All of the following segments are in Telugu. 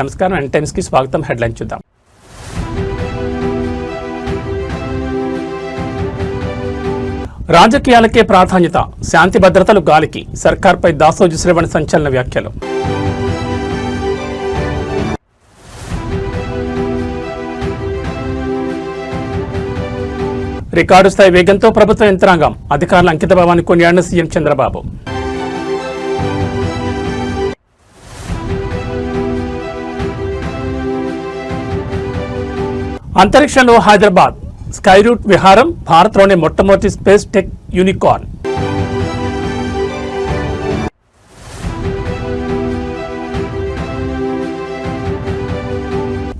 నమస్కారం అండ్ టైమ్స్ కి స్వాగతం. హెడ్లైన్ చూద్దాం. రాజకీయాలకే ప్రాధాన్యత, శాంతి భద్రతలు గాలికి, సర్కార్పై దాసోజు శ్రవణ్ సంచలన వ్యాఖ్యలు. రికార్డు స్థాయి వేగంతో ప్రభుత్వ యంత్రాంగం, అధికారుల అంకితభావాన్ని కొనియాడిన సీఎం చంద్రబాబు. అంతరిక్షంలో హైదరాబాద్ స్కై రూట్ విహారం, భారత్లోనే మొట్టమొదటి స్పేస్ టెక్ యూనికార్న్.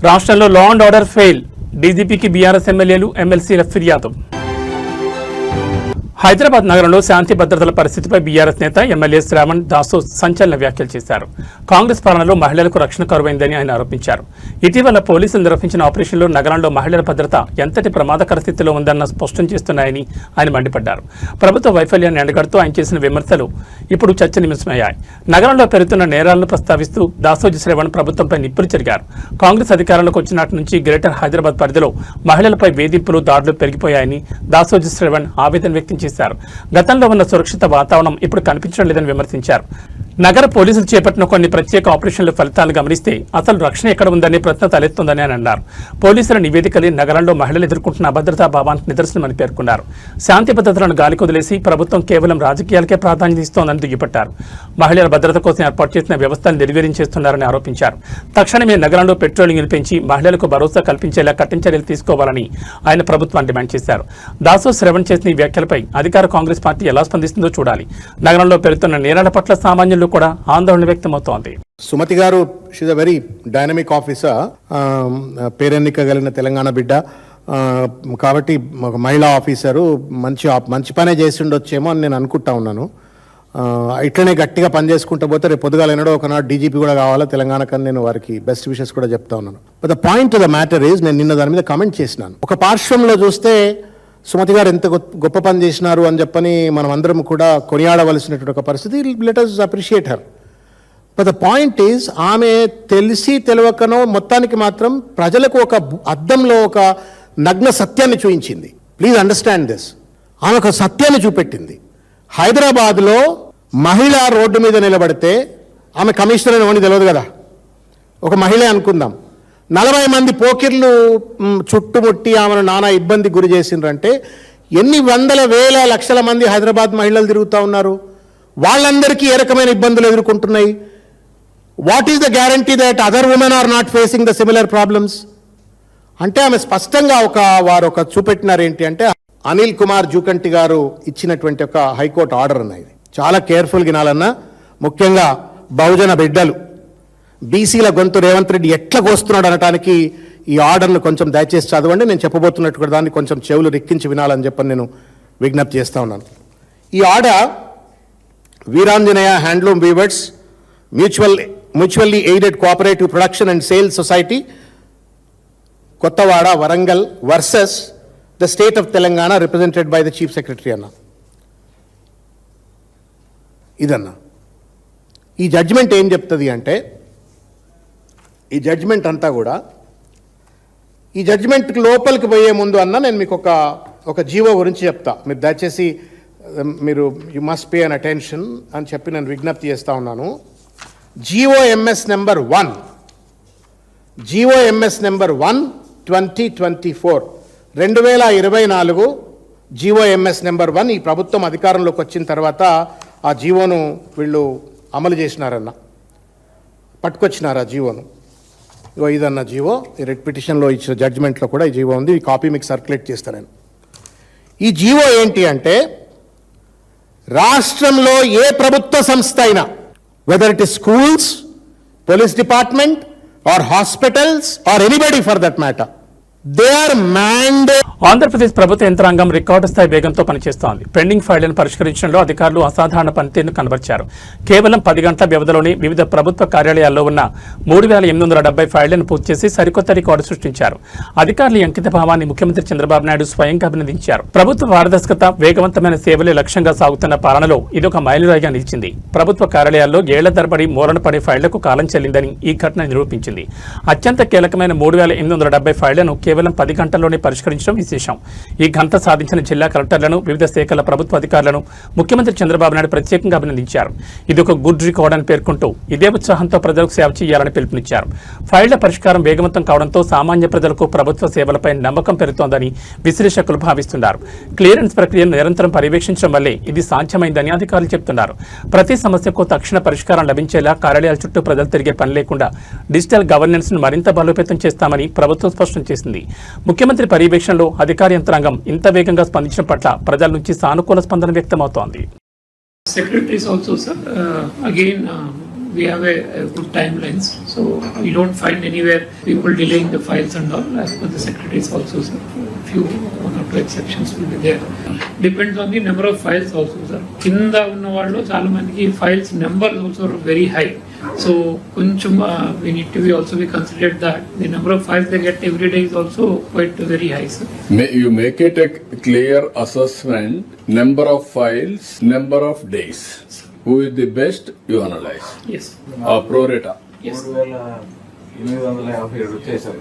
రాష్ట్రంలో లా అండ్ ఆర్డర్ ఫెయిల్, డీజీపీకి బీఆర్ఎస్ ఎమ్మెల్యేలు ఎమ్మెల్సీల ఫిర్యాదు. హైదరాబాద్ నగరంలో శాంతి భద్రతల పరిస్థితిపై బీఆర్ఎస్ నేత ఎమ్మెల్యే శ్రావణ్ దాసో సంచలన వ్యాఖ్యలు చేశారు. కాంగ్రెస్ పాలనలో మహిళలకు రక్షణ కరువైందని ఆయన ఆరోపించారు. ఇటీవల పోలీసులు నిర్వహించిన ఆపరేషన్లో నగరంలో మహిళల భద్రత ఎంతటి ప్రమాదకర స్థితిలో ఉందన్న స్పష్టం చేస్తున్నాయని ఆయన మండిపడ్డారు. ప్రభుత్వ వైఫల్యాన్ని ఎండగడుతూ ఆయన చేసిన విమర్శలు ఇప్పుడు చర్చనీయాంశమయ్యాయి. నగరంలో పెరుగుతున్న నేరాలను ప్రస్తావిస్తూ దాసోజు శ్రావణ్ ప్రభుత్వంపై నిప్పులు చెరిగారు. కాంగ్రెస్ అధికారంలోకి వచ్చినట్టు నుంచి గ్రేటర్ హైదరాబాద్ పరిధిలో మహిళలపై వేధింపులు, దాడులు పెరిగిపోయాయని దాసోజు శ్రావణ్ ఆవేదన వ్యక్తం చేశారు. గతంలో ఉన్న సురక్షిత వాతావరణం ఇప్పుడు కనిపించడం లేదని విమర్శించారు. నగర పోలీసులు చేపట్టిన కొన్ని ప్రత్యేక ఆపరేషన్ల ఫలితాలు గమనిస్తే అసలు రక్షణ ఎక్కడ ఉందనే ప్రశ్న తలెత్తుందని ఆయన అన్నారు. పోలీసుల నివేదికలే నగరంలో మహిళలు ఎదుర్కొంటున్న అభద్రతా భావానికి నిదర్శనమని పేర్కొన్నారు. శాంతి భద్రతలను గాలికొదిలేసి ప్రభుత్వం కేవలం రాజకీయాలకే ప్రాధాన్యత ఇస్తోందని దుయ్యబట్టారు. మహిళల భద్రత కోసం ఏర్పాటు చేసిన వ్యవస్థను నిర్వీర్యం ఆరోపించారు. తక్షణమే నగరంలో పెట్రోలింగ్ను పెంచి మహిళలకు భరోసా కల్పించేలా కఠిన చర్యలు తీసుకోవాలని ఆయన ప్రభుత్వాన్ని డిమాండ్ చేశారు. దాసో శ్రవణ్ చేసిన ఈ వ్యాఖ్యలపై అధికార కాంగ్రెస్ పార్టీ ఎలా స్పందిస్తుందో చూడాలి. నగరంలో పెరుగుతున్న నేరాల పట్ల సామాన్యులు కూడా ఆందోళన వ్యక్తమవుతోంది. Sumathi garu she's a very dynamic officer, పేరెన్నిక కలిగిన తెలంగాణ బిడ్డ కాబట్టి ఒక మహిళా ఆఫీసరు మంచి పనే చేసి ఉండొచ్చేమో అని నేను అనుకుంటా ఉన్నాను. ఇట్లనే గట్టిగా పనిచేసుకుంటూ పోతే రేపు పొద్దుగాలైనాడో ఒకనాడు డీజీపీ కూడా కావాలా తెలంగాణకని నేను వారికి బెస్ట్ విషెస్ కూడా చెప్తా ఉన్నాను. But the point of the matter is, నేను నిన్న దాని మీద కమెంట్ చేసినాను. ఒక పార్శ్వంలో చూస్తే సుమతి గారు ఎంత గొప్ప పని చేసినారు అని చెప్పని మనం అందరం కూడా కొనియాడవలసినటువంటి ఒక పరిస్థితి. Let us appreciate her. But the point is, ఆమె తెలిసి తెలియకనో మొత్తానికి మాత్రం ప్రజలకు ఒక అద్దంలో ఒక నగ్న సత్యాన్ని చూపించింది. Please understand this. ఆమె ఒక సత్యాన్ని చూపెట్టింది. హైదరాబాద్లో మహిళ రోడ్డు మీద నిలబడితే, ఆమె కమిషనర్ అని ఎవరిని తెలియదు కదా, ఒక మహిళ అనుకుందాం, 40 మంది పోకిర్లు చుట్టుముట్టి ఆమెను నానా ఇబ్బంది గురి చేసిండ్రంటే ఎన్ని వందల వేల లక్షల మంది హైదరాబాద్ మహిళలు తిరుగుతూ ఉన్నారు. వాళ్ళందరికీ ఏ రకమైన ఇబ్బందులు ఎదుర్కొంటున్నాయి? What is the guarantee that other women are not facing the similar problems? అంటే ఆమె స్పష్టంగా వారు చూపెట్టినారు ఏంటి అంటే, అనిల్ కుమార్ జూకంటి గారు ఇచ్చినటువంటి ఒక హైకోర్టు ఆర్డర్ అన్నది చాలా కేర్ఫుల్గా వినాలన్నా. ముఖ్యంగా బహుజన బిడ్డలు, బీసీల గొంతు రేవంత్ రెడ్డి ఎట్లా కోస్తున్నాడు అనటానికి ఈ ఆర్డర్ను కొంచెం దయచేసి చదవండి. నేను చెప్పబోతున్నట్టు దాన్ని కొంచెం చెవులు రెక్కించి వినాలని చెప్పని నేను విజ్ఞప్తి చేస్తూ ఉన్నాను. ఈ order Veeranjaneya handloom weavers mutually aided cooperative production and sales society, Kothawada, Warangal versus the state of Telangana represented by the chief secretary అన్న. ఇదన్నా ఈ జడ్జిమెంట్ ఏం చెప్తుంది అంటే, ఈ జడ్జిమెంట్ అంతా కూడా, ఈ జడ్జిమెంట్కి లోపలికి పోయే ముందు అన్న నేను మీకు ఒక జీవో గురించి చెప్తా. మీరు దయచేసి you must pay an attention అని చెప్పి నేను విజ్ఞప్తి చేస్తూ ఉన్నాను. జిఓఎంఎస్ నెంబర్ 1 2024 2024 జిఓఎంఎస్ నెంబర్ 1 ఈ ప్రభుత్వం అధికారంలోకి వచ్చిన తర్వాత ఆ జీవోను వీళ్ళు అమలు చేసినారన్న, పట్టుకొచ్చినారు ఆ జీవోను. ఇదన్న జీవో, ఈ రెడ్ పిటిషన్లో ఇచ్చిన జడ్జిమెంట్లో కూడా ఈ జీవో ఉంది. ఈ కాపీ మీకు సర్క్యులేట్ చేస్తాను నేను. ఈ జీవో ఏంటి అంటే, రాష్ట్రంలో ఏ ప్రభుత్వ సంస్థ అయినా, whether it is schools, police department or hospitals or anybody for that matter, They are mandate. Andhra Pradesh ప్రభుత్వ యంత్రాంగం రికార్డు స్థాయి వేగంతో పనిచేస్తోంది. పెండింగ్ ఫైళ్లను పరిష్కరించడంలో అధికారులు అసాధారణ పనితీరును కనబర్చారు. కేవలం 10 గంటల వ్యవధిలోనే వివిధ ప్రభుత్వ కార్యాలయాల్లో ఉన్న 3,870 ఫైళ్లను పూర్తి చేసి సరికొత్త రికార్డు సృష్టించారు. అధికారుల అంకిత భావాన్ని ముఖ్యమంత్రి చంద్రబాబు నాయుడు స్వయంగా అభినందించారు. ప్రభుత్వ పారదర్శకత, వేగవంతమైన సేవలే లక్ష్యంగా సాగుతున్న పాలనలో ఇదొక మైలురాయిగా నిలిచింది. ప్రభుత్వ కార్యాలయాల్లో ఏళ్ల తరబడి మూలన పడే ఫైళ్లకు కాలం చెల్లిందని ఈ ఘటన నిరూపించింది. అత్యంత కీలకమైన 3,870 ఫైళ్లను కేవలం 10 గంటల్లోనే పరిష్కరించడం విశేషం. ఈ ఘనత సాధించిన జిల్లా కలెక్టర్లను, వివిధ శాఖల ప్రభుత్వ అధికారులను ముఖ్యమంత్రి చంద్రబాబు నాయుడు ప్రత్యేకంగా అభినందించారు. ఇది ఒక గుడ్ రికార్డ్ అని పేర్కొంటూ ఇదే ఉత్సాహంతో ప్రజలకు సేవ చేయాలని పిలుపునిచ్చారు. ఫైళ్ల పరిష్కారం వేగవంతం కావడంతో సామాన్య ప్రజలకు ప్రభుత్వ సేవలపై నమ్మకం పెరుగుతోందని విశ్లేషకులు భావిస్తున్నారు. క్లియరెన్స్ ప్రక్రియను నిరంతరం పర్యవేక్షించడం వల్లే ఇది సాధ్యమైందని అధికారులు చెబుతున్నారు. ప్రతి సమస్యకు తక్షణ పరిష్కారం లభించేలా కార్యాలయాల చుట్టూ ప్రజలు తిరిగే పని లేకుండా డిజిటల్ గవర్నెన్స్ ను మరింత బలోపేతం చేస్తామని ప్రభుత్వం స్పష్టం చేసింది. ముఖ్యమంత్రి పర్యవేక్షణలో అధికార యంత్రాంగం ఇంత వేగంగా స్పందించడం పట్ల ప్రజల నుంచి సానుకూల స్పందన వ్యక్తమవుతోంది. Secretaries also, sir. Again, we have a good timelines, so we don't find anywhere people delaying the files and all. As per the secretaries also, sir. Few one or two exceptions will be there. Depends on the number of files also, sir. కింద ఉన్న వాళ్ళు చాలా మందికి files numbers also are very high. So కొంచెం we need to be also be considered that the number of files they get every day is also quite very high, sir. You make it a clear assessment, number of files, number of days. Who is the best, you analyze. Yes. Pro rata. Yes. 3,857 వచ్చేసారు.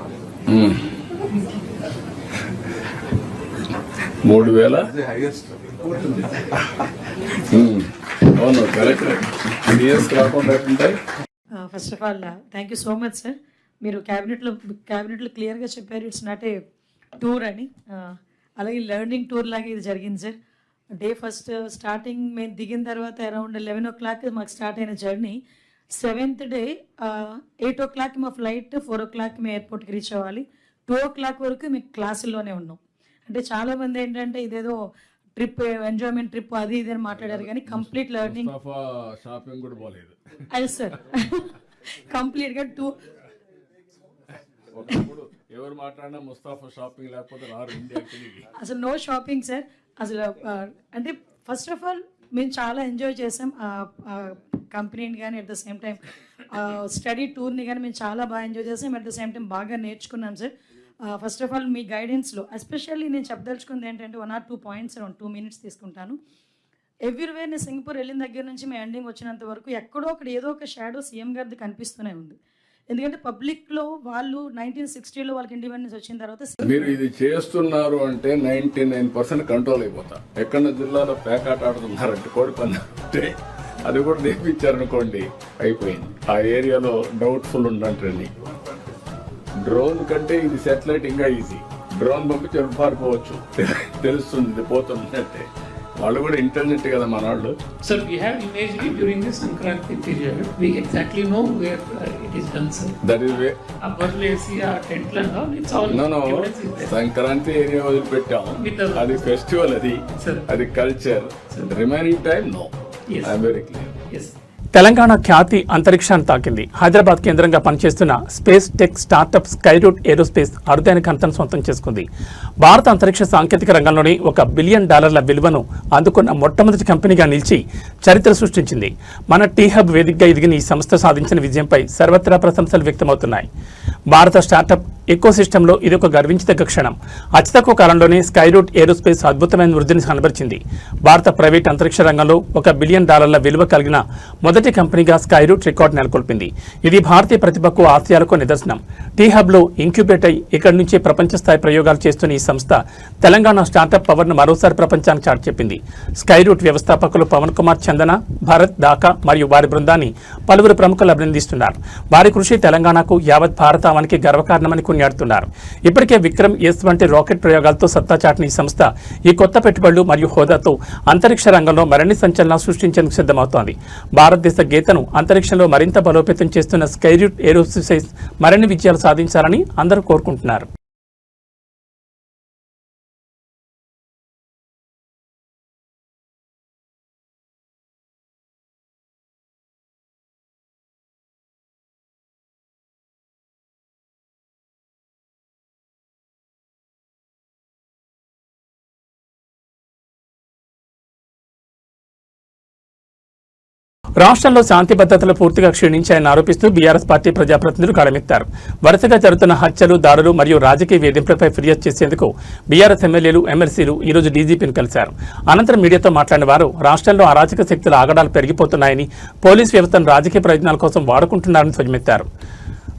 3,000. హైయెస్ట్. అవును కరెక్ట్. ఇయర్స్ కాకుండా ఉంటాయి. First of all thank you so much sir. మీరు క్యాబినెట్లో క్లియర్గా చెప్పారు ఇట్స్ నాట్ ఏ టూర్ అని. అలాగే లెర్నింగ్ టూర్ లాగా ఇది జరిగింది సార్. డే ఫస్ట్ స్టార్టింగ్ మేము దిగిన తర్వాత అరౌండ్ 11 o'clock మాకు స్టార్ట్ అయిన జర్నీ. 7th డే 8 o'clock మా ఫ్లైట్, 4 o'clock మేము ఎయిర్పోర్ట్కి రీచ్ అవ్వాలి. 2 o'clock వరకు మేము క్లాసుల్లోనే ఉన్నాం. అంటే చాలామంది ఏంటంటే ఇదేదో ట్రిప్, ఎంజాయ్మెంట్ ట్రిప్ అది ఇది అని మాట్లాడారు, కానీ కంప్లీట్ లెర్నింగ్. షాపింగ్ కూడా పోలేదు అది సార్ కంప్లీట్గా ఎవరు మాట్లాడినా ముస్తాఫా షాపింగ్ లేకపోతే రారు ఇండియాకి. అసలు నో షాపింగ్ సార్. అసలు అంటే ఫస్ట్ ఆఫ్ ఆల్ మేము చాలా ఎంజాయ్ చేసాం కంపెనీని కానీ, at the same time study టూర్ని కానీ మేము చాలా బాగా ఎంజాయ్ చేసాం. అట్ ద సేమ్ టైం బాగా నేర్చుకున్నాం సార్. ఫస్ట్ ఆఫ్ ఆల్ మీ గైడెన్స్లో ఎస్పెషల్లీ నేను చెప్పదలుచుకుంది ఏంటంటే 1 or 2 points అరౌండ్ 2 minutes తీసుకుంటాను. ఎవ్రీవేర్ నేను సింగపూర్ వెళ్ళిన దగ్గర నుంచి మేము ఎండింగ్ వచ్చినంత వరకు ఎక్కడో అక్కడ ఏదో ఒక షాడో సీఎం గారిది కనిపిస్తూనే ఉంది. ఎందుకంటే పబ్లిక్లో వాళ్ళు 1960లో వాళ్ళకి ఇండిపెండెన్స్ వచ్చిన తర్వాత మీరు ఇది చేస్తున్నారు అంటే 99% కంట్రోల్ అయిపోతా. ఎక్కడ జిల్లాలో పేకాట ఆడుతున్నారంటే కోడి పందాలు అంటే అది కూడా తెప్పించారనుకోండి అయిపోయింది. ఆ ఏరియాలో డౌట్ఫుల్ ఉండండి. డ్రోన్ కంటే ఇది సెటిలైట్ ఇంకా ఈజీ. డ్రోన్ పంపించి పారిపోవచ్చు, తెలుస్తుంది ఇది పోతుంది అంటే. వాళ్ళు కూడా ఇంటెలిజెంట్ కదా మన వాళ్ళు. Sir, we have imagery during the Sankranti period. We exactly know where it is done, sir. That is way Abarlesi, tent and all, it's all no evidence is there. Sankranti area వదిలిపెట్టాం. With అది ఫెస్టివల్, Sir. అది culture. Remaining time no. Yes. I'm very clear. Yes. Telangana ఖ్యాతి అంతరిక్షాన్ని తాకింది. హైదరాబాద్ కేంద్రంగా పనిచేస్తున్న space tech startup Skyroot Aerospace అరుదైన ఘనతను సొంతం చేసుకుంది. భారత అంతరిక్ష సాంకేతిక రంగంలోని $1 బిలియన్ విలువను అందుకున్న మొట్టమొదటి కంపెనీగా నిలిచి చరిత్ర సృష్టించింది. మన టీ హబ్ వేదికగా ఎదిగిన ఈ సంస్థ సాధించిన విజయంపై సర్వత్రా ప్రశంసలు వ్యక్తమవుతున్నాయి. భారత స్టార్టప్ ఎకోసిస్టంలో ఇదొక గర్వించదగ్గ క్షణం. అతి తక్కువ కాలంలోనే స్కైరూట్ ఏరోస్పేస్ అద్భుతమైన వృద్ధిని కనబరిచింది. భారత ప్రైవేట్ అంతరిక్ష రంగంలో $1 బిలియన్ విలువ కలిగిన మొదటి కంపెనీగా స్కైరూట్ రికార్డు నెలకొల్పింది. ఇది భారతీయ ప్రతిభకు, ఆశయాలకు నిదర్శనం. టీ హబ్లో ఇంక్యుబేట్ అయి ఇక్కడి నుంచే ప్రపంచ స్థాయి ప్రయోగాలు చేస్తున్న ఈ సంస్థ తెలంగాణ స్టార్టప్ పవర్ను మరోసారి ప్రపంచానికి చాటి చెప్పింది. స్కైరూట్ వ్యవస్థాపకులు పవన్ కుమార్ చందన, భరత్ దాకా మరియు వారి బృందాన్ని పలువురు ప్రముఖులు అభినందిస్తున్నారు. వారి కృషి తెలంగాణకు, యావత్ భారతావనికి గర్వకారణమని కొనియాడుతున్నారు. ఇప్పటికే విక్రమ్ ఎస్ వంటి రాకెట్ ప్రయోగాలతో సత్తా చాటిన ఈ సంస్థ ఈ కొత్త పెట్టుబడులు మరియు హోదాతో అంతరిక్ష రంగంలో మరిన్ని సంచలనాలు సృష్టించేందుకు సిద్ధమవుతోంది. భారతదేశ గీతను అంతరిక్షంలో మరింత బలోపేతం చేస్తున్న స్కైరూట్ ఏరోస్పేస్ మరిన్ని విజయాలు సాధించాలని అందరూ కోరుకుంటున్నారు. రాష్ట్రంలో శాంతి భద్రతలు పూర్తిగా క్షీణించాయని ఆరోపిస్తూ బీఆర్ఎస్ పార్టీ ప్రజాప్రతినిధులు గళమెత్తారు. వరుసగా జరుగుతున్న హత్యలు, దాడులు మరియు రాజకీయ వేధింపులపై ఫిర్యాదు చేసేందుకు బీఆర్ఎస్ ఎమ్మెల్యేలు, ఎమ్మెల్సీలు ఈ రోజు డీజీపీని కలిశారు. అనంతరం మీడియాతో మాట్లాడిన వారు రాష్ట్రంలో అరాచక శక్తుల ఆగడాలు పెరిగిపోతున్నాయని, పోలీస్ వ్యవస్థను రాజకీయ ప్రయోజనాల కోసం వాడుకుంటున్నారని ధ్వజమెత్తారు.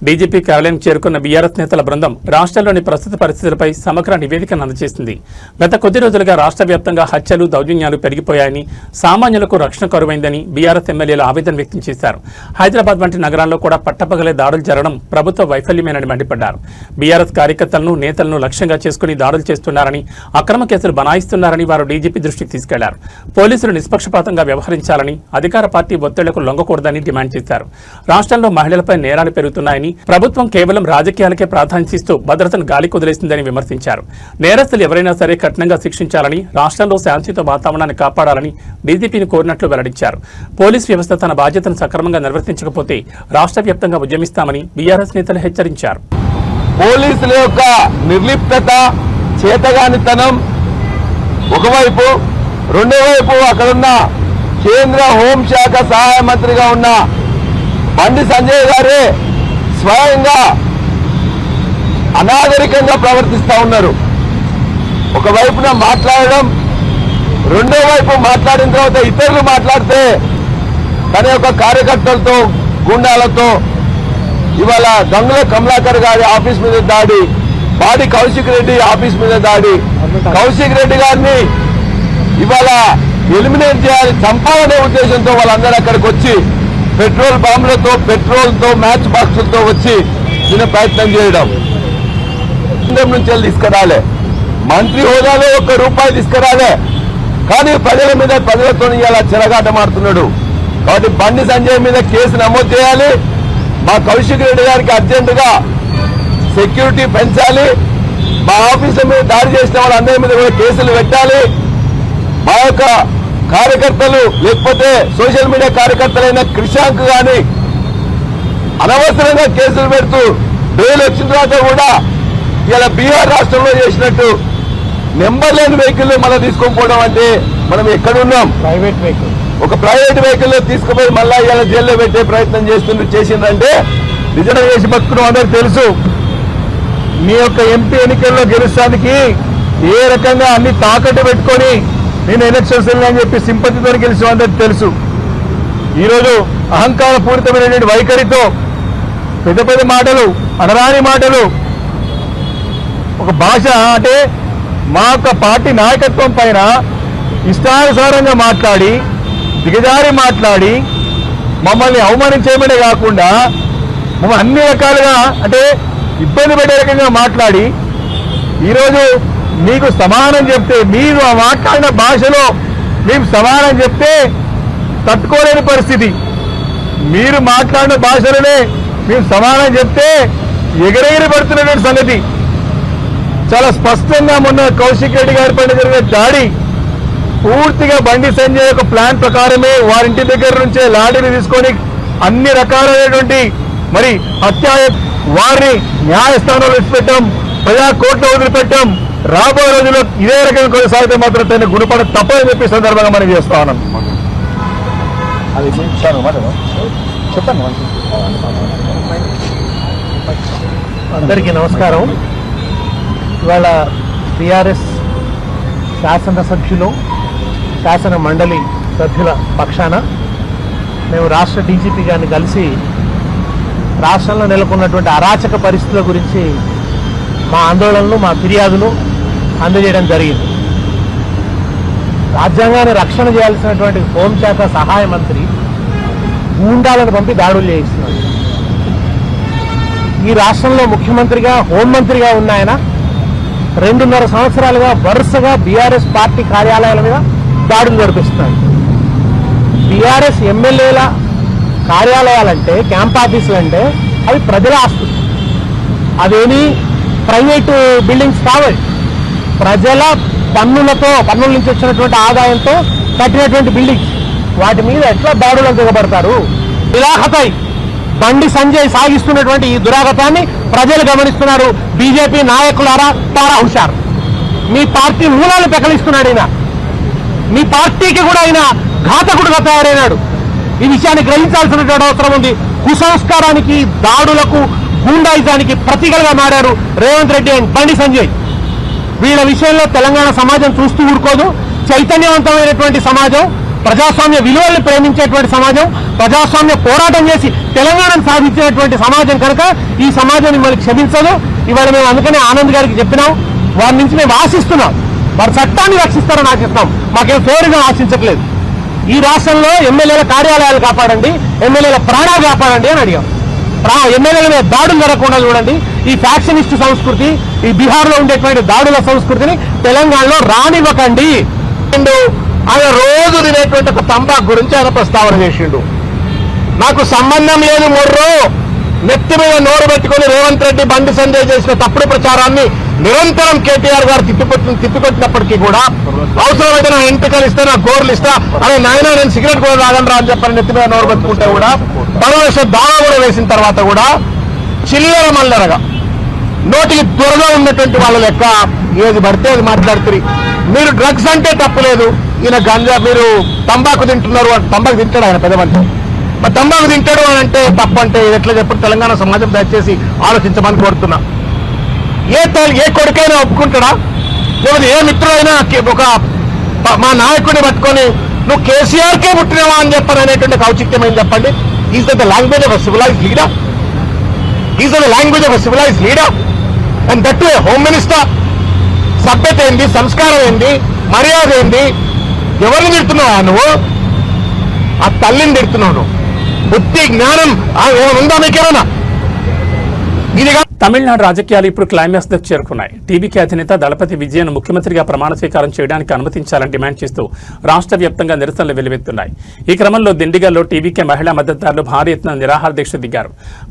డీజీపీ కార్యాలయం చేరుకున్న బీఆర్ఎస్ నేతల బృందం రాష్ట్రంలోని ప్రస్తుత పరిస్థితులపై సమగ్ర నివేదికను అందజేసింది. గత కొద్ది రోజులుగా రాష్ట్ర వ్యాప్తంగా హత్యలు, దౌర్జన్యాలు పెరిగిపోయాయని, సామాన్యులకు రక్షణ కరువైందని బీఆర్ఎస్ ఎమ్మెల్యేలు ఆవేదన వ్యక్తం చేశారు. హైదరాబాద్ వంటి నగరాల్లో కూడా పట్టపగలే దాడులు జరగడం ప్రభుత్వ వైఫల్యమేనని మండిపడ్డారు. బీఆర్ఎస్ కార్యకర్తలను, నేతలను లక్ష్యంగా చేసుకుని దాడులు చేస్తున్నారని, అక్రమ కేసులు బనాయిస్తున్నారని వారు డీజీపీ దృష్టికి తీసుకెళ్లారు. పోలీసులు నిష్పక్షపాతంగా వ్యవహరించాలని, అధికార పార్టీ ఒత్తిళ్లకు లొంగకూడదని డిమాండ్ చేశారు. రాష్ట్రంలో మహిళలపై నేరాలు పెరుగుతున్నాయని, ప్రభుత్వం కేవలం రాజకీయాలకే ప్రాధాన్యత ఇస్తూ భద్రతను గాలికి వదిలేసిందని విమర్శించారు. నేరస్తులు ఎవరైనా సరే కఠినంగా శిక్షించాలని, రాష్ట్రంలో శాంతియుత వాతావరణాన్ని కాపాడాలని డీజీపీని కోరినట్లు వెల్లడించారు. పోలీస్ వ్యవస్థ తన బాధ్యతను సక్రమంగా నిర్వర్తించకపోతే రాష్ట్ర వ్యాప్తంగా ఉద్యమిస్తామని బీఆర్ఎస్ నేతలు హెచ్చరించారు. పోలీసుల యొక్క నిర్లిప్తత, చేతగానితనం ఒకవైపు, రెండో వైపు అక్కడున్న కేంద్ర హోంశాఖ సహాయ మంత్రిగా ఉన్న బండి సంజయ్ గారే స్వయంగా అనాగరికంగా ప్రవర్తిస్తూ ఉన్నారు. ఒకవైపున మాట్లాడడం, రెండో వైపు మాట్లాడిన తర్వాత ఇతరులు మాట్లాడితే తన యొక్క కార్యకర్తలతో, గుండాలతో ఇవాళ గంగుల కమలాకర్ గారి ఆఫీస్ మీద దాడి, పాడి కౌశిక్ రెడ్డి ఆఫీస్ మీద దాడి, కౌశిక్ రెడ్డి గారిని ఇవాళ ఎలిమినేట్ చేయాలి, చంపాలనే ఉద్దేశంతో వాళ్ళందరూ అక్కడికి వచ్చి పెట్రోల్ బాంబులతో, పెట్రోల్తో, మ్యాచ్ బాక్సులతో వచ్చి దీని ప్రయత్నం చేయడం. కేంద్రం నుంచి తీసుకురాలే, మంత్రి హోదాలో ₹1 తీసుకురాలే, కానీ ప్రజల మీద, ప్రజలతో ఇలా చెరగాటమాడుతున్నాడు. కాబట్టి బండి సంజయ్ మీద కేసు నమోదు చేయాలి. మా కౌశిక్ రెడ్డి గారికి అర్జెంటుగా సెక్యూరిటీ పెంచాలి. మా ఆఫీసుల మీద దాడి చేసిన వాళ్ళందరి మీద కూడా కేసులు పెట్టాలి. మా యొక్క కార్యకర్తలు, లేకపోతే సోషల్ మీడియా కార్యకర్తలైన క్రిషాంక్ గాని అనవసరంగా కేసులు పెడుతూ బెయిల్ వచ్చిన తర్వాత కూడా ఇలా బీహార్ రాష్ట్రంలో చేసినట్టు నెంబర్ లేని వెహికల్ మళ్ళీ తీసుకొని పోవడం అంటే మనం ఎక్కడున్నాం? ఒక ప్రైవేట్ వెహికల్ తీసుకుపోయి మళ్ళా ఇలా జైల్లో పెట్టే ప్రయత్నం చేసిందంటే నిజంగా చేసి బతుకున్నాం. అందరికి తెలుసు. మీ యొక్క ఎంపీ ఎన్నికల్లో గెలుస్తానికి ఏ రకంగా అన్ని తాకట్టు పెట్టుకొని నేను ఎలక్షన్స్ వెళ్ళని చెప్పి సింపతితో గెలిచి అందరికి తెలుసు. ఈరోజు అహంకార పూరితమైనటువంటి వైఖరితో పెద్ద పెద్ద మాటలు, అనరాని మాటలు, ఒక భాష అంటే మా యొక్క పార్టీ నాయకత్వం పైన ఇష్టానుసారంగా మాట్లాడి, దిగజారి మాట్లాడి, మమ్మల్ని అవమానించేయమనే కాకుండా మమ్మల్ని అన్ని రకాలుగా అంటే ఇబ్బంది పెట్టే రకంగా మాట్లాడి, ఈరోజు మీకు సమానం చెప్తే, మీరు మాట్లాడిన భాషలో మేము సమానం చెప్తే తట్టుకోలేని పరిస్థితి. మీరు మాట్లాడిన భాషలోనే మేము సమానం చెప్తే ఎగరెగిరి పడుతున్నటువంటి సంగతి చాలా స్పష్టంగా మొన్న కౌశిక్ రెడ్డి గారి పైన జరిగిన దాడి పూర్తిగా బండి సంజయ్ యొక్క ప్లాన్ ప్రకారమే వారింటి దగ్గర నుంచే లాఠీని తీసుకొని అన్ని రకాలైనటువంటి మరి హత్య, వారిని న్యాయస్థానంలో విడిచిపెట్టాం, ప్రజా కోర్టులో వదిలిపెట్టాం. రాబోయే రోజుల్లో ఇదే రకంగా కొనసాగితే మాత్రం తన గుణపడ తప్పని చెప్పి సందర్భంగా మనం చేస్తా ఉన్నాం. చెప్పండి. అందరికీ నమస్కారం. ఇవాళ టీఆర్ఎస్ శాసనసభ్యులు, శాసన మండలి సభ్యుల పక్షాన మేము రాష్ట్ర డీజీపీ గారిని కలిసి రాష్ట్రంలో నెలకొన్నటువంటి అరాచక పరిస్థితుల గురించి మా ఆందోళనలు, మా ఫిర్యాదులు అందజేయడం జరిగింది. రాజ్యాంగాన్ని రక్షణ చేయాల్సినటువంటి హోంశాఖ సహాయ మంత్రి గూండాలను పంపి దాడులు చేయిస్తున్నాడు. ఈ రాష్ట్రంలో ముఖ్యమంత్రిగా, హోంమంత్రిగా ఉన్న ఆయన 2.5 సంవత్సరాలుగా వరుసగా బీఆర్ఎస్ పార్టీ కార్యాలయాల మీద దాడులు జరిపిస్తున్నాడు. బీఆర్ఎస్ ఎమ్మెల్యేల కార్యాలయాలంటే, క్యాంప్ ఆఫీసులు అంటే అవి ప్రజల ఆస్తులు, అవేమీ ప్రైవేటు బిల్డింగ్స్ కావాలి. ప్రజల పన్నుల నుంచి వచ్చినటువంటి ఆదాయంతో కట్టినటువంటి బిల్డింగ్స్, వాటి మీద ఎట్లా దాడులకు దిగబడతారు? నిరాహతై బండి సంజయ్ సాగిస్తున్నటువంటి ఈ దురాగతాన్ని ప్రజలు గమనిస్తున్నారు. బీజేపీ నాయకులారా, తారా హుషారు. మీ పార్టీ మూలాలు పెకలిస్తున్నాడు ఈయన. మీ పార్టీకి కూడా ఆయన ఘాతకుడుగా తయారైనాడు. ఈ విషయాన్ని గ్రహించాల్సినటువంటి అవసరం ఉంది. కుసంస్కారానికి, దాడులకు, గూండాయిజానికి ప్రతీకలుగా మారారు రేవంత్ రెడ్డి అండ్ బండి సంజయ్. వీళ్ళ విషయంలో తెలంగాణ సమాజం చూస్తూ ఊరుకోదు. చైతన్యవంతమైనటువంటి సమాజం, ప్రజాస్వామ్య విలువల్ని ప్రేమించేటువంటి సమాజం, ప్రజాస్వామ్య పోరాటం చేసి తెలంగాణను సాధించినటువంటి సమాజం కనుక ఈ సమాజం మిమ్మల్ని క్షమించదు. ఇవాళ మేము అందుకనే ఆనంద్ గారికి చెప్పినాం, వారి నుంచి మేము ఆశిస్తున్నాం, వారి చట్టాన్ని రక్షిస్తారని ఆశిస్తాం, మాకేం ఫేర్గా ఆశించట్లేదు. ఈ రాష్ట్రంలో ఎమ్మెల్యేల కార్యాలయాలు కాపాడండి, ఎమ్మెల్యేల ప్రాణాలు కాపాడండి అని అడిగాం. ఎమ్మెల్యేల మీద దాడులు జరగకుండా చూడండి. ఈ ఫ్యాక్షనిస్ట్ సంస్కృతి, ఈ బీహార్లో ఉండేటువంటి దాడుల సంస్కృతిని తెలంగాణలో రానివ్వకండి. ఆయన రోజు తినేటువంటి ఒక తంబాకు గురించి ఆయన ప్రస్తావన చేసిండు. నాకు సంబంధం లేదు మొర్రో, నెత్తి మీద నోరు పెట్టుకుని రేవంత్ రెడ్డి, బండి సంజయ్ చేసిన తప్పుడు ప్రచారాన్ని నిరంతరం కేటీఆర్ గారు తిప్పికొట్టినప్పటికీ కూడా అవసరమైతే నా ఎంపికలు ఇస్తా, నా గోర్లు ఇస్తా అనే నాయన నేను సిగరెట్ కూడా తాగనరా అని చెప్పని నెత్తి మీద నోరు పెట్టుకుంటే కూడా పరవేశ దావా కూడా వేసిన తర్వాత కూడా చిల్లర మల్లరగా నోటికి త్వరగా ఉన్నటువంటి వాళ్ళ లెక్క ఏది పడితే అది మాట్లాడుతుంది. మీరు డ్రగ్స్ అంటే తప్పులేదు, ఈయన గంజా, మీరు తంబాకు తింటున్నారు, తంబాకు తింటాడు ఆయన పెద్దమంటే, మరి తంబాకు తింటాడు అని అంటే తప్పు అంటే ఎట్లా చెప్పు? తెలంగాణ సమాజం దయచేసి ఆలోచించమని కోరుతున్నా. ఏ కొడుకైనా ఒప్పుకుంటాడా? లేకపోతే ఏ మిత్రుడైనా ఒక మా నాయకుడిని పట్టుకొని నువ్వు కేసీఆర్కే పుట్టినవా అని చెప్పని అనేటువంటి ఔచిత్యం ఏం చెప్పండి? Is the language of civilise leader? Is the language of civilise leader? And that to A home minister. సభ్యత ఏంది, సంస్కారం ఏంది, మర్యాద ఏంది? ఎవరిని తిడుతున్నావా నువ్వు? ఆ తల్లిని తిడుతున్నావు నువ్వు. బుద్ధి జ్ఞానం ఉందా మీకేమన్నా? ఇదిగా తమిళనాడు రాజకీయాలు ఇప్పుడు క్లైమాక్స్ దకు చేరుకున్నాయి. టీవీకే అధినేత దళపతి విజయన్ ముఖ్యమంత్రిగా ప్రమాణ స్వీకారం చేయడానికి అనుమతించాలని డిమాండ్ చేస్తూ రాష్ట్ర వ్యాప్తంగా నిరసనలు వెల్లువెత్తున్నాయి. ఈ క్రమంలో దిండిగల్లో టీవీకే మహిళా మద్దతుదారులు భారీ ఎత్తున నిరాహార దీక్ష దిగారు.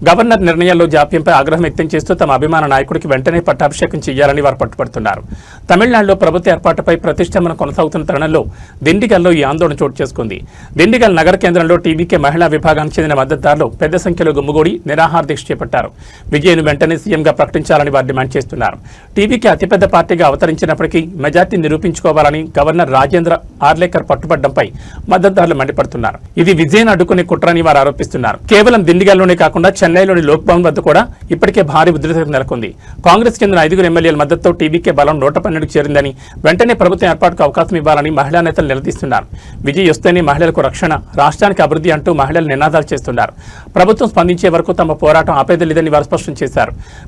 గవర్నర్ నిర్ణయాల్లో జాప్యంపై ఆగ్రహం వ్యక్తం చేస్తూ తమ అభిమాన నాయకుడికి వెంటనే పట్టాభిషేకం చేయాలని వారు పట్టుపడుతున్నారు. తమిళనాడులో ప్రభుత్వ ఏర్పాటుపై ప్రతిష్టంభన కొనసాగుతున్న తరుణంలో దిండిగల్లో ఈ ఆందోళన చోటు చేసుకుంది. దిండిగల్ నగర కేంద్రంలో టీవీకే మహిళా విభాగానికి చెందిన మద్దతుదారులు పెద్ద సంఖ్యలో గుమ్ముగూడి నిరాహార దీక్ష చేపట్టారు. విజయన్ వెంటనే సీఎంగా ప్రకటించాలని వారు డిమాండ్ చేస్తున్నారు. టీవీకి అతిపెద్ద పార్టీగా అవతరించినప్పటికీ మెజార్టీ నిరూపించుకోవాలని గవర్నర్ రాజేంద్ర ఆర్లేకర్ పట్టుబడ్డంపై మద్దతుదారులు మండిపడుతున్నారు. ఇది విజయన్ అడ్డుకునే కుట్రని వారు ఆరోపిస్తున్నారు. కేవలం దిండిగల్లోనే కాకుండా చెన్నైలోని లోక్ భవన్ వద్ద కూడా ఇప్పటికే భారీ ఉద్రిక్తత నెలకొంది. కాంగ్రెస్ చెందిన 5 ఎమ్మెల్యేల మద్దతుతో టీవీకే బలం 112కు చేరిందని, వెంటనే ప్రభుత్వం ఏర్పాటుకు అవకాశం ఇవ్వాలని మహిళా నేతలు నిలదీస్తున్నారు. విజయ్ వస్తేనే మహిళలకు రక్షణ, రాష్ట్రానికి అభివృద్ధి అంటూ మహిళలు నినాదాలు చేస్తున్నారు. ప్రభుత్వం స్పందించే వరకు తమ పోరాటం ఆపేది లేదని వారు స్పష్టం చేశారు.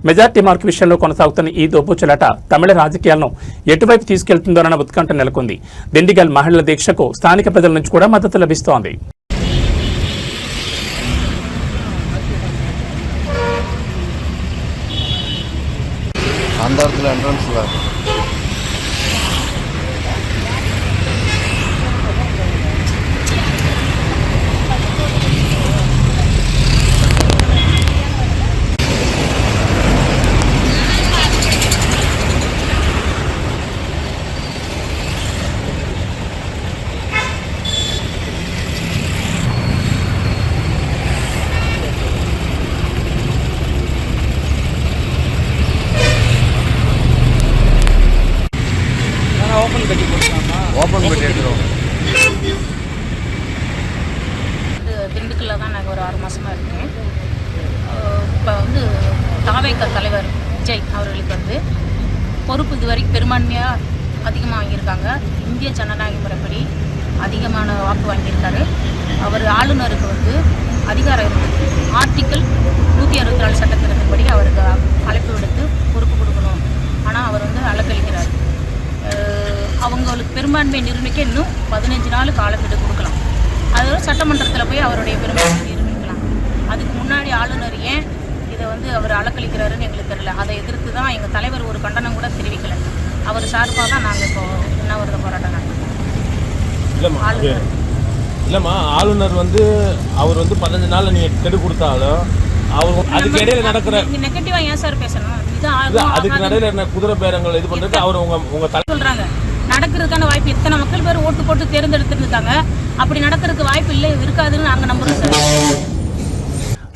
మెజార్టీ మార్కు విషయంలో కొనసాగుతున్న ఈ దోపుచులాట తమిళ రాజకీయాలను ఎటువైపు తీసుకెళ్తుందోనన్న ఉత్కంఠ నెలకొంది. దిండిగల్ మహిళల దీక్షకు స్థానిక ప్రజల నుంచి కూడా మద్దతు లభిస్తోంది. திண்டுக்கல்ல தான் நாங்கள் ஒரு 6 மாதமாக இருக்கேன். இப்போ வந்து தாவேக தலைவர் விஜய் அவர்களுக்கு வந்து பொறுப்பு இதுவரைக்கும் பெரும்பான்மையாக அதிகமாக வாங்கியிருக்காங்க. இந்திய ஜனநாயக முறைப்படி அதிகமான வாக்கு வாங்கியிருக்காரு. அவர் ஆளுநருக்கு வந்து அதிகாரம் இருக்குது. ஆர்டிக்கல் 164 சட்டத்திட்டத்தின்படி அவருக்கு அழைப்பு விடுத்து பொறுப்பு கொடுக்கணும். ஆனால் அவர் வந்து அலக்களிக்கிறார். அவங்களுக்கு பெரும்பான்மை நிரூபிக்க இன்னும் 15 நாள் காலக்கெடு கொடுக்கலாம். அதோட சட்டமன்றத்தில் போய் அவருடைய பெரும்பான்மை நிரூபிக்கலாம். அதுக்கு முன்னாடி ஆளுநர் ஏன் இதை வந்து அவர் அலக்களிக்கிறாருன்னு எங்களுக்கு தெரியல. அதை எதிர்த்து தான் எங்கள் தலைவர் ஒரு கண்டனம் கூட தெரிவிக்கலை. அவர் சார்பாக தான் நாங்கள் இப்போ உண்ணாவிரத போராட்டம் நடத்துகிறோம். இல்லைம்மா, ஆளுநர் வந்து அவர் வந்து 15 நாள் நீங்கள் கெடு கொடுத்தாலும் அவர் அதுக்கு இடையில நடக்கிற நெகட்டிவா ஏன் சார் பேசணும்? அதுக்கு நடுவில் என்ன குதிரை பேரங்கள் இது பண்றது அவர் உங்க தலை சொல்றாங்க. நடக்கிறதுக்கான வாய்ப்பு எத்தனை மக்கள் பேர் ஓட்டு போட்டு தேர்ந்தெடுத்துட்டு இருக்காங்க. அப்படி நடக்கிறதுக்கு வாய்ப்பு இல்லை, இருக்காதுன்னு நாங்கள் நம்புறோம் சார்.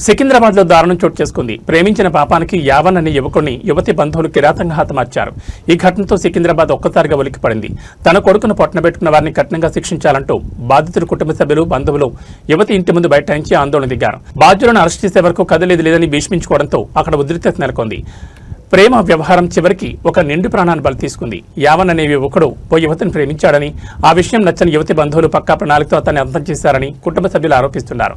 సికింద్రాబాద్ లో దారుణం చోటు చేసుకుంది. ప్రేమించిన పాపానికి యావన్ అనే యువకుడిని యువతి బంధువులు కిరాతంగా హతమార్చారు. ఈ ఘటనతో సికింద్రాబాద్ ఒక్కసారిగా ఉలిక్కిపడింది. తన కొడుకును పొట్టనబెట్టుకున్న వారిని కఠినంగా శిక్షించాలంటూ బాధితుల కుటుంబ సభ్యులు, బంధువులు యువతి ఇంటి ముందు బైఠాయించి ఆందోళన దిగారు. బాధ్యులను అరెస్ట్ చేసే వరకు కదలేదు లేదని భీష్మించుకోవడంతో అక్కడ ఉద్రిక్తత నెలకొంది. ప్రేమ వ్యవహారం చివరికి ఒక నిండు ప్రాణాన్ని బలి తీసుకుంది. యావన్ అనే యువకుడు ఓ యువతిని ప్రేమించాడని, ఆ విషయం నచ్చని యువతి బంధువులు పక్కా ప్రణాళికతో అతన్ని అంతం చేశారని కుటుంబ సభ్యులు ఆరోపిస్తున్నారు.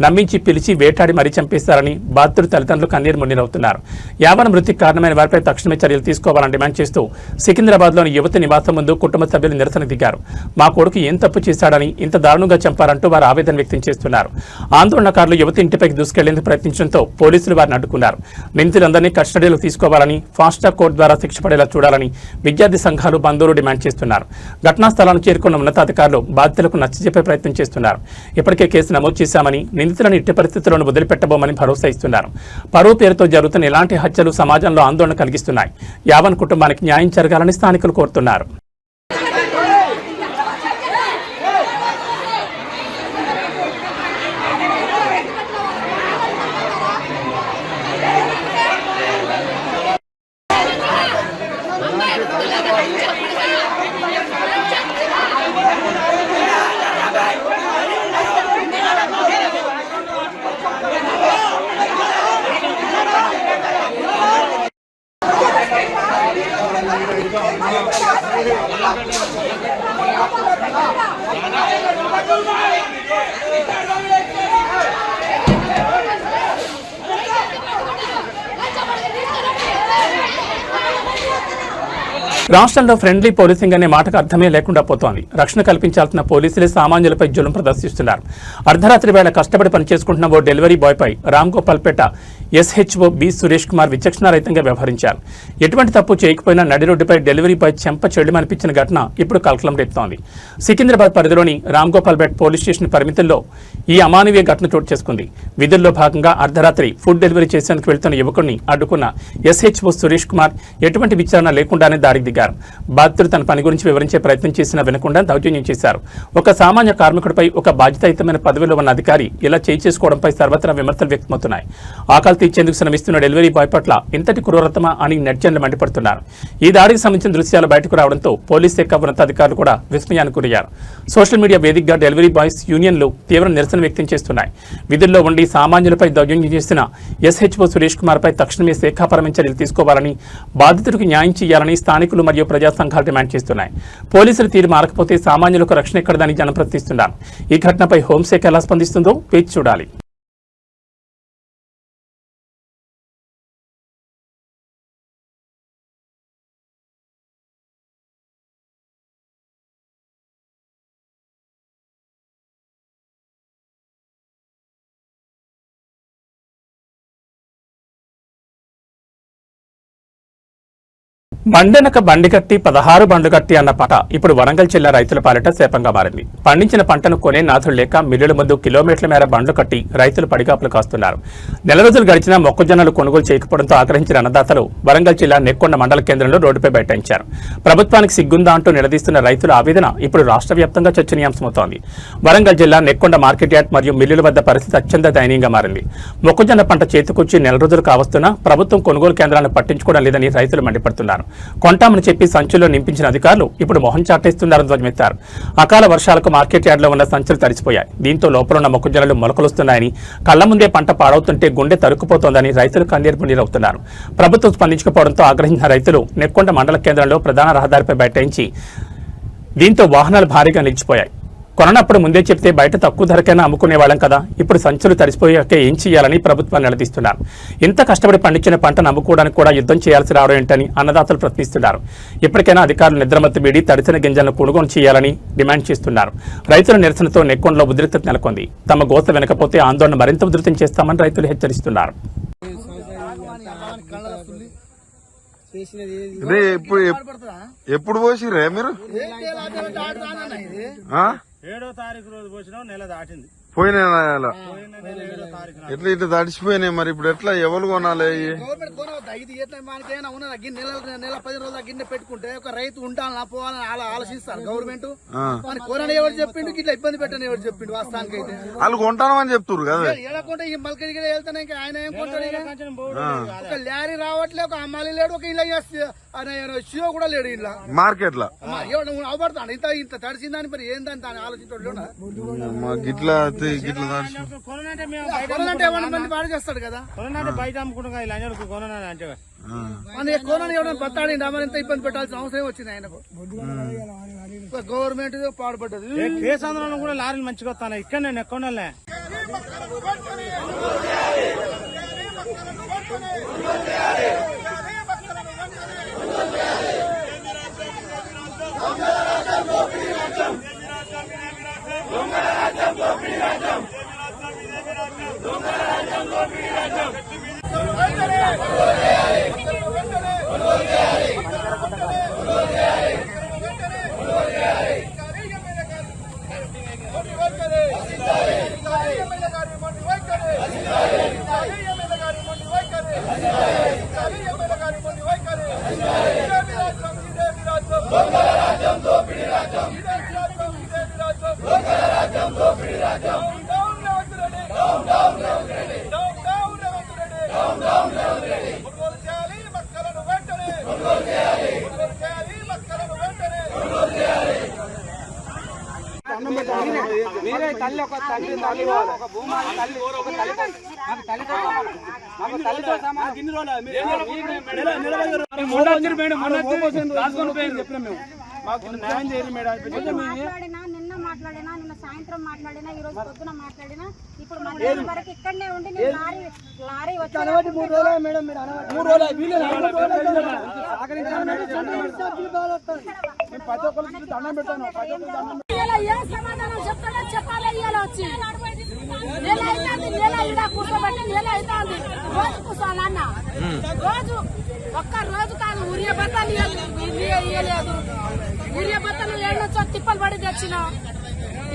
నమ్మించి పిలిచి వేటాడి మరీ చంపేశారని బాధితుడు తల్లిదండ్రులు కన్నీరు మున్నీరవుతున్నారు. యావన్ మృతికి కారణమైన వారిపై తక్షణమే చర్యలు తీసుకోవాలని డిమాండ్ చేస్తూ సికింద్రాబాద్లోని యువతి నివాసం ముందు కుటుంబ సభ్యులు నిరసన దిగారు. మా కొడుకు ఏం తప్పు చేశాడని ఇంత దారుణంగా చంపారంటూ వారు ఆవేదన వ్యక్తం చేస్తున్నారు. ఆందోళనకారులు యువతి ఇంటిపైకి దూసుకెళ్లేందుకు ప్రయత్నించడంతో పోలీసులు వారిని అడ్డుకున్నారు. నిందితులందరినీ కస్టడీలో తీసుకోవాలని, ఫాస్ట్ ట్రాక్ కోర్టు ద్వారా శిక్ష పడేలా చూడాలని విద్యార్థి సంఘాలు, బంధువులు డిమాండ్ చేస్తున్నారు. ఘటనా స్థలాన్ని చేరుకున్న ఉన్నతాధికారులు బాధితులకు నచ్చజెప్పే ప్రయత్నం చేస్తున్నారు. ఇప్పటికే కేసు నమోదు చేశామని, నిందితులను ఇట్టి పరిస్థితులను వదిలిపెట్టబోమని భరోసా ఇస్తున్నారు. పరువు పేరుతో జరుగుతున్న ఇలాంటి హత్యలు సమాజంలో ఆందోళన కలిగిస్తున్నాయి. యావన్ కుటుంబానికి న్యాయం జరగాలని స్థానికులు కోరుతున్నారు. రాష్ట్రంలో ఫ్రెండ్లీ పోలీసింగ్ అనే మాటకు అర్థమే లేకుండా పోతోంది. రక్షణ కల్పించాల్సిన పోలీసులే సామాన్యులపై జులుం ప్రదర్శిస్తున్నారు. అర్ధరాత్రి వేళ కష్టపడి పనిచేసుకుంటున్న ఓ డెలివరీ బాయ్పై రామ్గోపాల్పేట SHO B సురేష్ కుమార్ విచక్షణారహితంగా వ్యవహరించారు. ఎటువంటి తప్పు చేయకపోయినా నడి రోడ్డుపై డెలివరీ బాయ్ చెంప చెళ్లిమనిపించిన ఘటన ఇప్పుడు కలకలం రేపుతోంది. సికింద్రాబాద్ పరిధిలోని రామ్గోపాల్పేట పోలీస్ స్టేషన్ పరిమితుల్లో ఈ అమానవీయ ఘటన చోటు చేసుకుంది. విధుల్లో భాగంగా అర్ధరాత్రి ఫుడ్ డెలివరీ చేసేందుకు వెళ్తున్న యువకుడిని అడ్డుకున్న SHO సురేష్ కుమార్ ఎటువంటి విచారణ లేకుండానే దాడికి దిగారు. బాధితుడు తన పని గురించి వివరించే ప్రయత్నం చేసినా వినకుండా దౌర్జన్యం చేశారు. ఒక సామాన్య కార్మికుడిపై ఒక బాధ్యతాయుతమైన పదవిలో ఉన్న అధికారి ఇలా చేయి చేసుకోవడంపై సర్వత్రా విమర్శలు వ్యక్తమవుతున్నాయి. ఆకలి తీర్చేందుకు శ్రమిస్తున్న డెలివరీ బాయ్ పట్ల ఇంతటి క్రూరతమా అని నెటిజన్లు మండిపడుతున్నారు. ఈ దాడికి సంబంధించిన దృశ్యాలు బయటకు రావడంతో పోలీస్ శాఖ ఉన్నతాధికారులు కూడా విస్మయానికి గురయ్యారు. సోషల్ మీడియా వేదికగా డెలివరీ బాయ్స్ యూనియన్లు తీవ్ర నిరసన వ్యక్తం చేస్తున్నాయి. విధుల్లో ఉండి సామాన్యులపై దౌర్జన్యం చేసిన SHO సురేష్ కుమార్ పై తక్షణమే శాఖాపరమైన చర్యలు తీసుకోవాలని, బాధితుడికి న్యాయం చేయాలని స్థానికులు మరియు ప్రజా సంఘాలు డిమాండ్ చేస్తున్నాయి. పోలీసులు తీరు మారకపోతే సామాన్యులకు రక్షణ ఎక్కడదని జనం ప్రశ్నిస్తున్నారు. ఈ ఘటనపై హోంశాఖ ఎలా స్పందిస్తుందో వేచి చూడాలి. బండెనక బండి కట్టి 16 బండ్లు కట్టి అన్న పాట ఇప్పుడు వరంగల్ జిల్లా రైతుల పాలిట శాపంగా మారింది. పండించిన పంటను కొనే నాథులు లేక మిల్లుల ముందు కిలోమీటర్ల మేర బండ్లు కట్టి రైతులు పడిగాపులు కాస్తున్నారు. నెల రోజులు గడిచినా మొక్కజొన్నలు కొనుగోలు చేయకపోవడంతో ఆగ్రహించిన అన్నదాతలు వరంగల్ జిల్లా నెక్కొండ మండల కేంద్రంలో రోడ్డుపై బైఠాయించారు. ప్రభుత్వానికి సిగ్గుందా అంటూ నిలదీస్తున్న రైతుల ఆవేదన ఇప్పుడు రాష్ట్ర వ్యాప్తంగా చర్చనీయాంశమవుతోంది. వరంగల్ జిల్లా నెక్కొండ మార్కెట్ యార్డ్ మరియు మిల్లుల వద్ద పరిస్థితి అత్యంత దయనీయంగా మారింది. మొక్కజొన్న పంట చేతికొచ్చి నెల రోజులు కావస్తున్నా ప్రభుత్వం కొనుగోలు కేంద్రాలను పట్టించుకోవడం లేదని రైతులు మండిపడుతున్నారు. కొంటామని చెప్పి సంచుల్లో నింపించిన అధికారులు ఇప్పుడు మొహం చాటేస్తున్నారని ధ్వజమెత్తారు. అకాల వర్షాలకు మార్కెట్ యార్డ్లో ఉన్న సంచులు తడిసిపోయాయి. దీంతో లోపలున్న మొక్కజొన్నలు మొలకలొస్తున్నాయని, కళ్ల ముందే పంట పాడవుతుంటే గుండె తరుక్కుపోతోందని రైతులు కన్నీరు నీరవుతున్నారు. ప్రభుత్వం స్పందించకపోవడంతో ఆగ్రహించిన రైతులు నెక్కొండ మండల కేంద్రంలో ప్రధాన రహదారిపై బైఠాయించి దీంతో వాహనాలు భారీగా నిలిచిపోయాయి. కొననప్పుడు ముందే చెప్తే బయట తక్కువ ధరకైనా అమ్ముకునేవాళ్ళం కదా, ఇప్పుడు సంచులు తడిసిపోయాక ఏం చేయాలని ప్రభుత్వాన్ని నిలదీస్తున్నారు. ఇంత కష్టపడి పండించిన పంటను అమ్ముకోవడానికి కూడా యుద్ధం చేయాల్సి రావడం ఏంటని అన్నదాతలు ప్రశ్నిస్తున్నారు. ఇప్పటికైనా అధికారులు నిద్రమత్తు వీడి తడిసిన గింజలను కొనుగోలు చేయాలని డిమాండ్ చేస్తున్నారు. రైతుల నిరసనతో నెక్కొండలో ఉద్రిక్తత నెలకొంది. తమ గోస వినకపోతే ఆందోళన మరింత ఉధృతం చేస్తామని రైతులు హెచ్చరిస్తున్నారు. ఎప్పుడు పోసిరే మీరు? 7వ తారీఖు రోజు పోసినా నెల దాటింది. పోయిన నెల ఎట్లా ఇట్లా తడిచిపోయినాయి. మరి ఇప్పుడు ఎట్లా ఎవరు కొనాలి? ఇది ఎట్లా మనకేమైనా ఉన్నదా నెల 10 రోజుల గిన్నె పెట్టుకుంటే ఒక రైతు ఉంటానా పోవాలని ఆలోచిస్తారు గవర్నమెంట్. మన కొనని ఎవరు చెప్పిండు, ఇట్లా ఇబ్బంది పెట్టని ఎవరు చెప్పిండు? వాస్తవానికి అయితే వాళ్ళు కొంటామని చెప్తారు కదా. ఎడకుంటే ఈ మల్కడికి వెళ్తానే ఆయన ఏం కొంటాడు? ఒక లారీ రావట్లే, ఒక అమ్మాలి లేడు, ఒక ఇలా షియో కూడా లేడు ఇలా మార్కెట్ లో అవబడతాడు. ఇంత తడిసిందని మరి ఏందని దాన్ని ఆలోచించాడు. గిట్లా మంది పాడు చేస్తాడు కదా. బయట అమ్ముకుంటా ఇలా అంటే మన కోనని ఎవరైనా బతాడి మరి ఎంత ఇబ్బంది పెట్టాల్సిన అవసరం వచ్చింది ఆయనకు. గవర్నమెంట్ పాడుపడ్డది. కేసంద్రంలో కూడా లారీలు మంచిగా వస్తాను. ఇక్కడ నేను ఎక్కడలే మీరే తల్లి ఒక తండ్రి తల్లి ఒక భూమాత తల్లి ఒక తల్లి మాకు తల్లితో మాకు తల్లితో సమానం. నిన్న మాట్లాడినా నిన్న సాయంత్రం మాట్లాడినా ఈ రోజు పొద్దున మాట్లాడినా ఇప్పుడు మధ్యాహ్నం వరకు ఇక్కడనే ఉండి నేను లారీ ఏం సమాధానం చెప్తాడో చెప్పాలి. ఇవాళ వచ్చి నెల అవుతుంది, నెల ఇలా కూర్చోబెట్టి నెల అవుతుంది. రోజు కూర్చోవాలన్న రోజు ఒక్క రోజు కాదు. ఉరియ బత్తాలు ఇయ్యలేదు. ఉరియ బత్తాలు ఏళ్ళొచ్చో తిప్పలు పడి తెచ్చిన.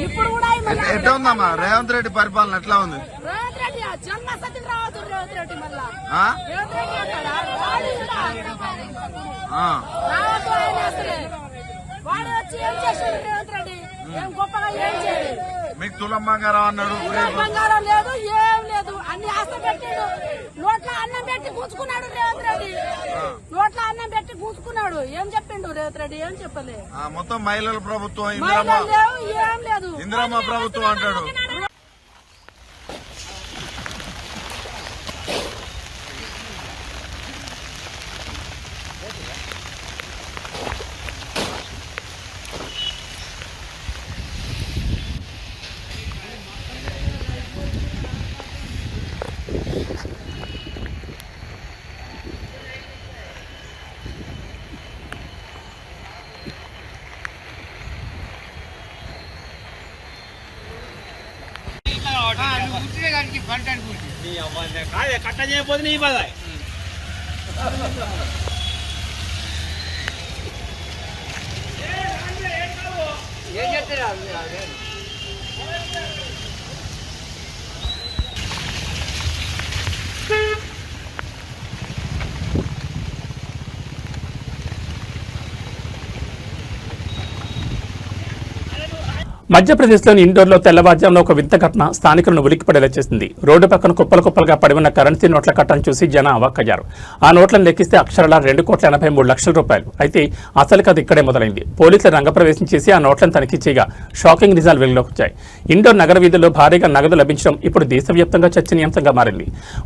ఇప్పుడు కూడా ఎట్లా ఉందమ్మా రేవంత్ రెడ్డి పరిపాలన ఎట్లా ఉంది? రేవంత్ రెడ్డి జన్మసతి రావద్దు. రేవంత్ రెడ్డి మళ్ళా రేవంత్ రెడ్డి రావద్దు. ఆయన అసలే వాడు వచ్చి ఏం చేశాడు? రేవంత్ రెడ్డి ఏం గొప్పగా ఏం చేయలేదు. మీకు తులం బంగారం అన్నాడు. బంగారం లేదు, ఏం లేదు. అన్ని ఆస్తి పెట్టాడు. నోట్లో అన్నం పెట్టి కూర్చుకున్నాడు రేవంత్ రెడ్డి. నోట్లో అన్నం పెట్టి కూర్చుకున్నాడు. ఏం చెప్పిండు రేవంత్ రెడ్డి? ఏం చెప్పలే. మొత్తం మహిళల ప్రభుత్వం లేవు, ఏం లేదు. ఇందిరమ్మ ప్రభుత్వం అంటాడు. కట్ట చేయకపోతే నీ బాధ. ఏం చెప్తారా? మధ్యప్రదేశ్లోని ఇండోర్లో తెల్లవారుజామున ఒక వింత ఘటన స్థానికులను ఉలిక్కిపడేలా చేసింది. రోడ్డు పక్కన కుప్పలుగా పడి ఉన్న కరెన్సీ నోట్ల కట్టను చూసి జనం అవాక్కయ్యారు. ఆ నోట్లను లెక్కిస్తే అక్షరాల 2,83,00,000 రూపాయలు. అయితే అసలు కథ ఇక్కడే మొదలైంది. పోలీసులు రంగప్రవేశం చేసి ఆ నోట్లను తనిఖీ చేయగా షాకింగ్ నిజాలు వెలుగులోకి వచ్చాయి. ఇండోర్ నగర వీధుల్లో భారీగా నగదు లభించడం ఇప్పుడు దేశవ్యాప్తంగా చర్చనీయాంశంగా మారింది.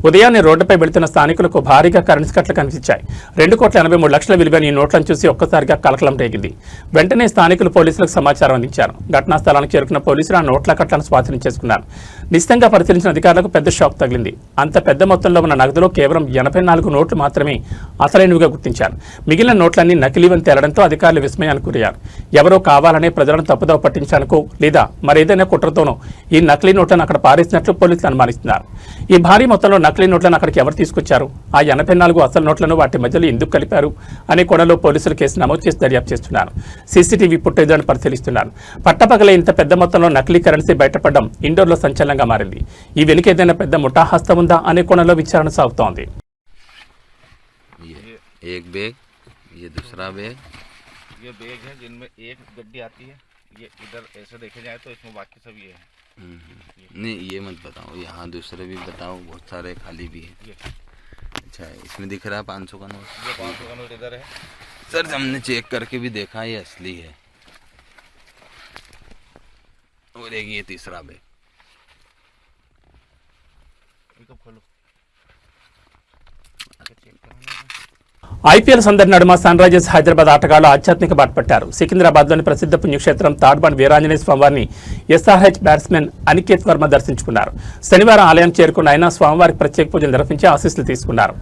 ఉదయాన్నే రోడ్డుపై వెళుతున్న స్థానికులకు భారీగా కరెన్సీ కట్టలు కనిపించాయి. 2,83,00,000 విలువైన ఈ నోట్లను చూసి ఒక్కసారిగా కలకలం రేగింది. వెంటనే స్థానికులు పోలీసులకు సమాచారం అందించారు. ఘటనా స్థలానికి చేరుకున్న పోలీసులు ఆ నోట్ల కట్టలను స్వాధీనం చేసుకున్నారు. నిశ్చితంగా పరిశీలించిన అధికారులకు పెద్ద షాక్ తగిలింది. అంత పెద్ద మొత్తంలో ఉన్న నగదులో కేవలం 84 నోట్లు మాత్రమే అసలైనవిగా గుర్తించారు. మిగిలిన నోట్లన్నీ నకిలీవని తేలడంతో అధికారులు విస్మయానికి గురయ్యారు. ఎవరో కావాలనే ప్రజలను తప్పుదోవ పట్టించడానికో లేదా మరేదైనా కుట్రతోనో ఈ నకిలీ నోట్లను అక్కడ పారేసినట్లు పోలీసులు అనుమానిస్తున్నారు. ఈ భారీ మొత్తంలో నకిలీ నోట్లను అక్కడికి ఎవరు తీసుకొచ్చారు? ఆ 84 అసలు నోట్లను వాటి మధ్యలో ఎందుకు కలిపారు అనే కోణంలో పోలీసులు కేసు నమోదు చేసి దర్యాప్తు చేస్తున్నారు. సీసీటీవీ ఫుటేజ్లను పరిశీలిస్తున్నారు. పట్టపగలే ఇంత పెద్ద మొత్తంలో నకిలీ కరెన్సీ బయటపడడం ఇండోర్లో సంచలనంగా మారింది. ఈ వెనుక ఏదైనా పెద్ద ముఠా హస్తం ఉందా అనే కోణంలో విచారణ సాగుతోంది. ये एक बैग, ये दूसरा बैग, ये बैग है जिनमें एक गड्डी आती है, ये इधर ऐसे देखे जाए तो इसमें बाकी सब ये है। नहीं ये मत बताओ, यहाँ दूसरे भी बताओ, बहुत सारे खाली भी है। अच्छा इसमें दिख रहा है 500 का नोट, ये 500 का नोट इधर है सर। हमने चेक करके भी देखा ये असली है। और एक ये तीसरा बैग, खोलो ఐపీఎల్ సందడి నడుమ సన్ రైజర్స్ హైదరాబాద్ ఆటగాళ్లు ఆధ్యాత్మిక బాట పట్టారు. సికింద్రాబాద్లోని ప్రసిద్ధ పుణ్యక్షేత్రం తాడ్బండ్ వీరాంజనేయ స్వామివారిని ఎస్ఆర్హెచ్ బ్యాట్స్మెన్ అనికేత్ వర్మ దర్శించుకున్నారు. శనివారం ఆలయం చేరుకున్న ఆయన స్వామివారికి ప్రత్యేక పూజలు నిర్వహించి ఆశీస్సులు తీసుకున్నారు.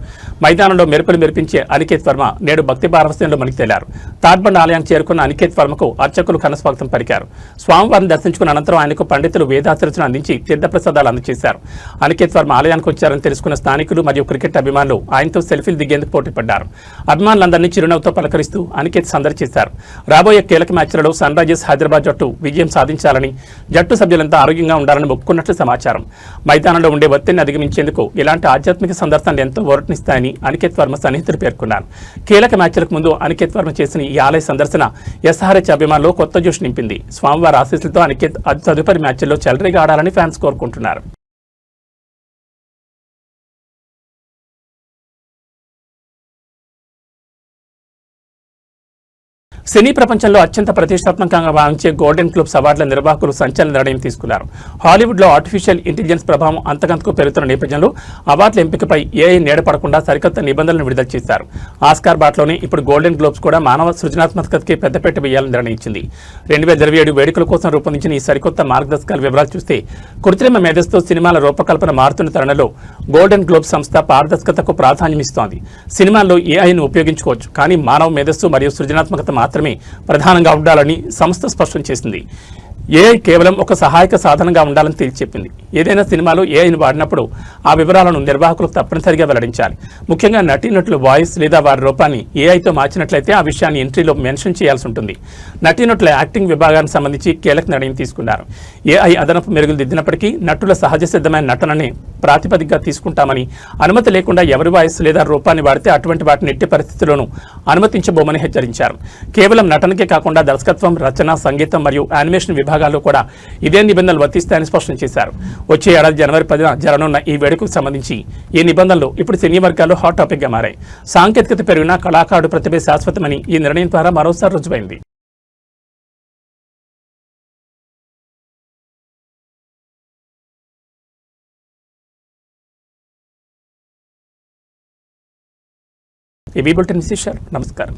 మైదానంలో మెరుపులు మెరిపించే అనికేత్ వర్మ నేడు భక్తి పారవస్యంలో మునిగితేలారు. తాడ్బండ్ ఆలయానికి చేరుకున్న అనికేత్ వర్మకు అర్చకులు ఘనస్వాగతం పలికారు. స్వామివారిని దర్శించుకున్న అనంతరం ఆయనకు పండితులు వేదాశీర్వచనం అందించి తీర్థప్రసాదాలు అందజేశారు. అనికేత్ వర్మ ఆలయానికి వచ్చారని తెలుసుకున్న స్థానికులు మరియు క్రికెట్ అభిమానులు ఆయనతో సెల్ఫీలు దిగేందుకు పోటీపడ్డారు. అభిమానులందరినీ చిరునవ్వుతో పలకరిస్తూ అనికేత్ సందడి చేశారు. రాబోయే కీలక మ్యాచ్లలో సన్ రైజర్స్ హైదరాబాద్ జట్టు విజయం సాధించాలని, జట్టు సభ్యులంతా ఆరోగ్యంగా ఉండాలని మొక్కుకున్నట్లు సమాచారం. మైదానంలో ఉండే ఒత్తిడిని అధిగమించేందుకు ఇలాంటి ఆధ్యాత్మిక సందర్శనలు ఎంతో ఓరటనిస్తాయని అనికేత్ వర్మ సన్నిహితులు పేర్కొన్నారు. కీలక మ్యాచ్లకు ముందు అనికేత్ వర్మ చేసిన ఈ ఆలయ సందర్శన ఎస్ఆర్హెచ్ అభిమానులు కొత్త జోష్ నింపింది. స్వామివారి ఆశీస్సులతో అనికేత్ తదుపరి మ్యాచ్ల్లో చెలరేగా ఆడాలని ఫ్యాన్స్ కోరుకుంటున్నారు. సినీ ప్రపంచంలో అత్యంత ప్రతిష్టాత్మకంగా భావించే గోల్డెన్ గ్లోబ్స్ అవార్డుల నిర్వాహకులు సంచలన నిర్ణయం తీసుకున్నారు. హాలీవుడ్లో ఆర్టిఫిషియల్ ఇంటెలిజెన్స్ ప్రభావం అంతకంతకు పెరుగుతున్న నేపథ్యంలో అవార్డుల ఎంపికపై ఏఐ నీడపడకుండా సరికొత్త నిబంధనలను విడుదల చేశారు. ఆస్కార్ బాట్లోనే ఇప్పుడు గోల్డెన్ గ్లోబ్స్ కూడా మానవ సృజనాత్మకతకి పెద్దపీట వేయాలని నిర్ణయించింది. 2027 వేడుకల కోసం రూపొందించిన ఈ సరికొత్త మార్గదర్శకాల వివరాలు చూస్తే కృత్రిమ మేధస్సుతో సినిమాల రూపకల్పన మారుతున్న తరుణంలో గోల్డెన్ గ్లోబ్ సంస్థ పారదర్శకతకు ప్రాధాన్యమిస్తోంది. సినిమాల్లో ఏఐను ఉపయోగించుకోవచ్చు, కానీ మానవ మేధస్సు మరియు సృజనాత్మకత మాత్రమే ప్రధానంగా ఉండాలని సంస్థ స్పష్టం చేసింది. ఏఐ కేవలం ఒక సహాయక సాధనంగా ఉండాలని తేల్చి చెప్పింది. ఏదైనా సినిమాలో ఏఐని వాడినప్పుడు ఆ వివరాలను నిర్వాహకులు తప్పనిసరిగా వెల్లడించాలి. ముఖ్యంగా నటీనటుల వాయిస్ లేదా వారి రూపాన్ని ఏఐతో మార్చినట్లయితే ఆ విషయాన్ని ఎంట్రీలో మెన్షన్ చేయాల్సి ఉంటుంది. నటీనటుల యాక్టింగ్ విభాగానికి సంబంధించి కీలక నిర్ణయం తీసుకున్నారు. ఏఐ అదనపు మెరుగులు దిద్దినప్పటికీ నటుల సహజ సిద్ధమైన నటనని ప్రాతిపదికగా తీసుకుంటామని, అనుమతి లేకుండా ఎవరి వాయిస్ లేదా రూపాన్ని వాడితే అటువంటి వాటిని ఎట్టి పరిస్థితుల్లోనూ అనుమతించబోమని హెచ్చరించారు. కేవలం నటనకే కాకుండా దర్శకత్వం, రచన, సంగీతం మరియు యానిమేషన్ విభాగాల్లో కూడా ఇదే నిబంధనలు వర్తిస్తాయని స్పష్టం చేశారు. వచ్చే ఏడాది జనవరి 10న జరగనున్న ఈ వేడుకకు సంబంధించి ఈ నిబంధనలు ఇప్పుడు సినీ వర్గాల్లో హాట్ టాపిక్ గా మారాయి. సాంకేతికత పెరిగిన కళాకారుడు ప్రతిభ శాశ్వతమని ఈ నిర్ణయం ద్వారా మరోసారి రుజువైంది. ఈ బులెటిన్ విశేషాలు. నమస్కారం.